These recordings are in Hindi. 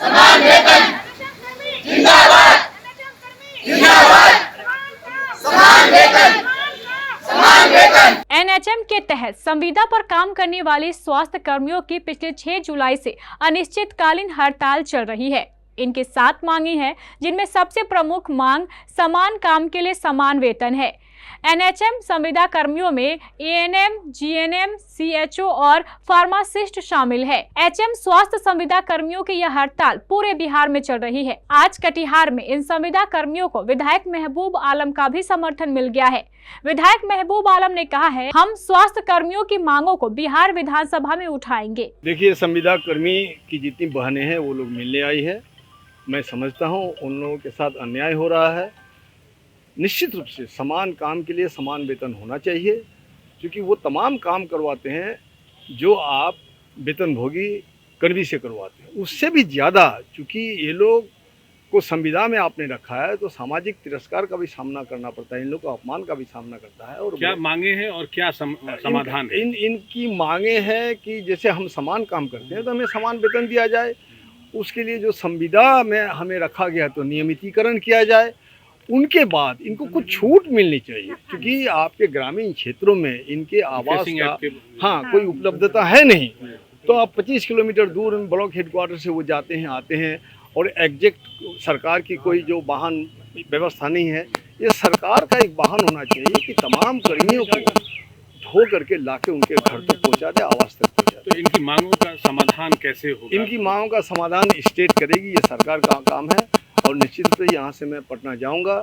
समान वेतन जिंदाबाद जिंदाबाद समान वेतन समान वेतन। एनएचएम के तहत संविदा पर काम करने वाले स्वास्थ्य कर्मियों की पिछले 6 जुलाई से अनिश्चितकालीन हड़ताल चल रही है। इनकी 7 मांगे हैं, जिनमें सबसे प्रमुख मांग समान काम के लिए समान वेतन है। एनएचएम संविदा कर्मियों में एएनएम, जीएनएम, सीएचओ और फार्मासिस्ट शामिल है। एचएम स्वास्थ्य संविदा कर्मियों की यह हड़ताल पूरे बिहार में चल रही है। आज कटिहार में इन संविदा कर्मियों को विधायक महबूब आलम का भी समर्थन मिल गया है। विधायक महबूब आलम ने कहा है, हम स्वास्थ्य कर्मियों की मांगों को बिहार विधानसभा में उठाएंगे। देखिए, संविदा कर्मी की जितनी बहनें हैं वो लोग मिलने आई है। मैं समझता हूँ उन लोगों के साथ अन्याय हो रहा है। निश्चित रूप से समान काम के लिए समान वेतन होना चाहिए, क्योंकि वो तमाम काम करवाते हैं जो आप वेतनभोगी कर्मी से करवाते हैं। उससे भी ज़्यादा, चूँकि ये लोग को संविदा में आपने रखा है तो सामाजिक तिरस्कार का भी सामना करना पड़ता है, इन लोग का अपमान का भी सामना करता है। और क्या मांगे हैं और क्या समाधान है? इनकी मांगे हैं कि जैसे हम समान काम करते हैं तो हमें समान वेतन दिया जाए। उसके लिए जो संविदा में हमें रखा गया तो नियमितीकरण किया जाए। उनके बाद इनको कुछ छूट मिलनी चाहिए, क्योंकि आपके ग्रामीण क्षेत्रों में इनके आवास का कोई उपलब्धता है नहीं। तो आप 25 किलोमीटर दूर ब्लॉक हेडक्वार्टर से वो जाते हैं, आते हैं, और एग्जैक्ट सरकार की कोई जो वाहन व्यवस्था नहीं है। ये सरकार का एक वाहन होना चाहिए कि तमाम कर्मियों को धो करके लाके उनके घर तक पहुंचा दे, आवास तक पहुंचा दे। तो इनकी मांगों का समाधान कैसे होगा? इनकी मांगों का समाधान स्टेट करेगी, ये सरकार का काम है। और निश्चित रूप से यहाँ से मैं पटना जाऊँगा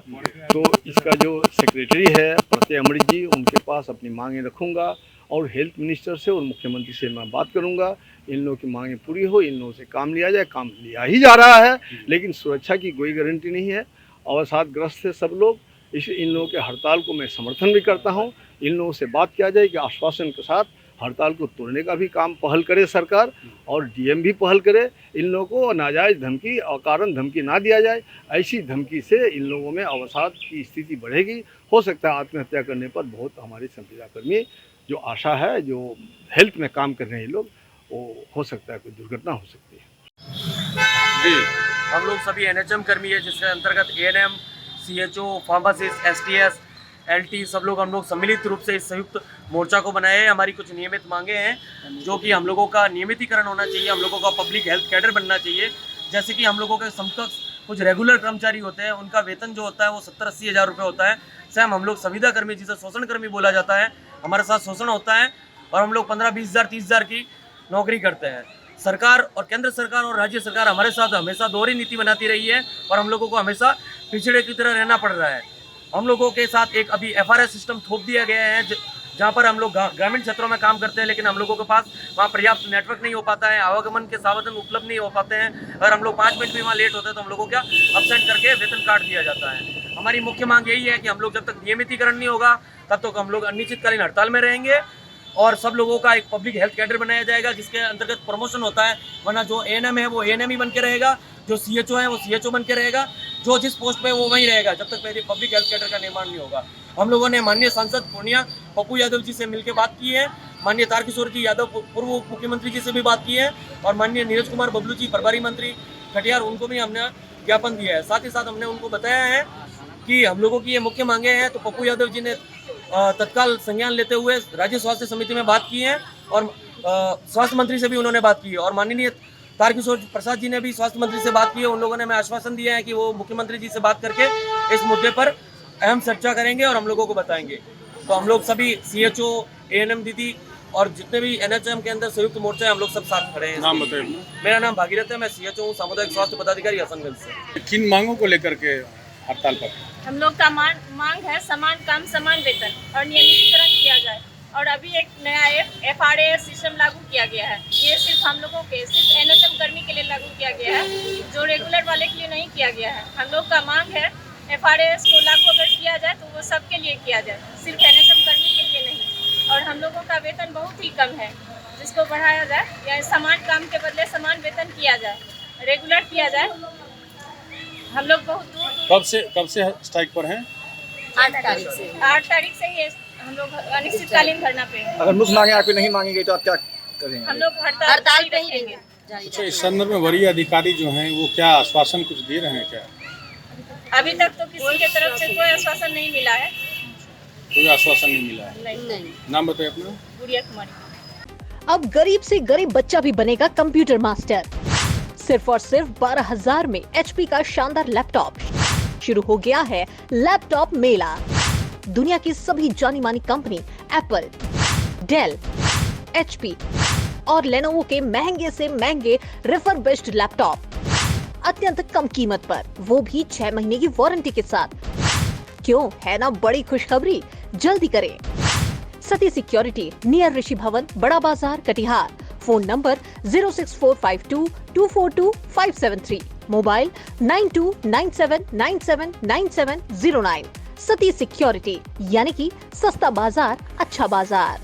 तो इसका जो सेक्रेटरी है प्रत्यय अमृत जी, उनके पास अपनी मांगें रखूँगा और हेल्थ मिनिस्टर से और मुख्यमंत्री से मैं बात करूँगा। इन लोगों की मांगें पूरी हो, इन लोगों से काम लिया जाए। काम लिया ही जा रहा है, लेकिन सुरक्षा की कोई गारंटी नहीं है। अवसादग्रस्त है सब लोग, इन लोगों के हड़ताल को मैं समर्थन भी करता हूँ। इन लोगों से बात किया जाए कि आश्वासन के साथ हड़ताल को तोड़ने का भी काम पहल करे सरकार, और डीएम भी पहल करे। इन लोगों को नाजायज़ धमकी, अकारण धमकी ना दिया जाए। ऐसी धमकी से इन लोगों में अवसाद की स्थिति बढ़ेगी। हो सकता है आत्महत्या करने पर बहुत हमारे संविदा कर्मी जो आशा है, जो हेल्थ में काम कर रहे हैं लोग, वो हो सकता है कोई दुर्घटना हो सकती है। जी, हम लोग सभी एनएचएम कर्मी है, जिसके अंतर्गत ANM, CHO, pharmacist, STS, LT सब लोग हम लोग सम्मिलित रूप से इस संयुक्त मोर्चा को बनाए हैं। हमारी कुछ नियमित मांगे हैं, जो कि हम लोगों का नियमितीकरण होना चाहिए, हम लोगों का पब्लिक हेल्थ कैडर बनना चाहिए। जैसे कि हम लोगों के समकक्ष कुछ रेगुलर कर्मचारी होते हैं, उनका वेतन जो होता है वो 70-80 हज़ार रुपये होता है। सेम हम लोग संविदा कर्मी, जिसे शोषण कर्मी बोला जाता है, हमारे साथ शोषण होता है और हम लोग 15-20 हज़ार 30 हज़ार की नौकरी करते हैं। सरकार और केंद्र सरकार और राज्य सरकार हमारे साथ हमेशा दोहरी नीति बनाती रही है और हम लोगों को हमेशा पिछड़े की तरह रहना पड़ रहा है। हम लोगों के साथ एक अभी एफआरएस सिस्टम थोप दिया गया है, जहाँ पर हम लोग ग्रामीण क्षेत्रों में काम करते हैं, लेकिन हम लोगों के पास वहाँ पर्याप्त नेटवर्क नहीं हो पाता है, आवागमन के साधन उपलब्ध नहीं हो पाते हैं। अगर हम लोग 5 मिनट भी वहाँ लेट होते हैं तो हम लोगों को क्या अपसेंट करके वेतन काट दिया जाता है। हमारी मुख्य मांग यही है कि हम लोग जब तक नियमितीकरण नहीं होगा तब तक हम लोग अनिश्चितकालीन हड़ताल में रहेंगे और सब लोगों का एक पब्लिक हेल्थ कैडर बनाया जाएगा, जिसके अंतर्गत प्रमोशन होता है। वरना जो एएनएम है वो एएनएम ही बन के रहेगा, जो सीएचओ है वो सीएचओ बन के रहेगा, जो जिस पोस्ट पे वो वहीं रहेगा जब तक पहले पब्लिक हेल्थ कैडर का निर्माण नहीं होगा। हम लोगों ने माननीय सांसद पूर्णिया पप्पू यादव जी से मिलकर बात की है, माननीय तारकिशोर जी यादव पूर्व उप मुख्यमंत्री जी से भी बात की है, और माननीय नीरज कुमार बबलू जी प्रभारी मंत्री कटिहार, उनको भी हमने ज्ञापन दिया है। साथ ही साथ हमने उनको बताया है कि हम लोगों की ये मुख्य मांगे हैं। तो पप्पू यादव जी ने तत्काल संज्ञान लेते हुए राज्य स्वास्थ्य समिति में बात की है और स्वास्थ्य मंत्री से भी उन्होंने बात की है, और माननीय तारकिशोर प्रसाद जी ने भी स्वास्थ्य मंत्री से बात की है। उन लोगों ने हमें आश्वासन दिया है कि वो मुख्यमंत्री जी से बात करके इस मुद्दे पर अहम चर्चा करेंगे और हम लोगों को बताएंगे। तो हम लोग सभी सीएचओ, एएनएम दीदी और जितने भी एनएचएम के अंदर संयुक्त मोर्चा है, हम लोग सब साथ खड़े हैं। नाम बताइए। मेरा नाम भागीरथ है, मैं सीएचओ हूँ, सामुदायिक स्वास्थ्य पदाधिकारी हसनगंज से। किन मांगों को लेकर के हड़ताल पर? हम लोग का मांग है समान काम समान वेतन और नियमितीकरण किया जाए। और अभी एक नया एफआरएस सिस्टम लागू किया गया है, ये सिर्फ हम लोगों के, सिर्फ एनएचएम कर्मी के लिए लागू किया गया है, जो रेगुलर वाले के लिए नहीं किया गया है। हम लोग का मांग है एफआरएस को लागू अगर किया जाए तो वो सबके लिए किया जाए, सिर्फ एनएचएम कर्मी के लिए नहीं। और हम लोगों का वेतन बहुत ही कम है, जिसको बढ़ाया जाए या समान काम के बदले समान वेतन किया जाए, रेगुलर किया जाए। हम लोग बहुत दूर कब से स्ट्राइक पर हैं? 8 तारीख से ही हम लोग अनिश्चितकालीन धरना पे हैं। अगर मुख्य मांगे आपकी नहीं मांगेंगे तो आप क्या करेंगे? हम लोग हड़ताल पे ही रहेंगे। अच्छा, इस संदर्भ में वरीय अधिकारी जो हैं वो क्या आश्वासन कुछ दे रहे हैं क्या? अभी तक तो किसी के तरफ से कोई आश्वासन नहीं मिला है। कोई आश्वासन नहीं मिला है। नहीं। नाम बताइए अपना। गुड़िया कुमारी। अब गरीब से गरीब बच्चा भी बनेगा कंप्यूटर मास्टर। सिर्फ और सिर्फ 12,000 में HP का शानदार लैपटॉप। शुरू हो गया है लैपटॉप मेला। दुनिया की सभी जानी मानी कंपनी एप्पल, डेल, HP और लेनोवो के महंगे से महंगे रिफर्बिश्ड लैपटॉप अत्यंत कम कीमत पर, वो भी 6 महीने की वारंटी के साथ। क्यों, है ना बड़ी खुशखबरी? जल्दी करें। सती सिक्योरिटी, नियर ऋषि Bhawan, Bada Bazar, Katihar. Phone number 06452242573, mobile 9297979709। Sati security, यानी कि सस्ता बाजार अच्छा बाजार।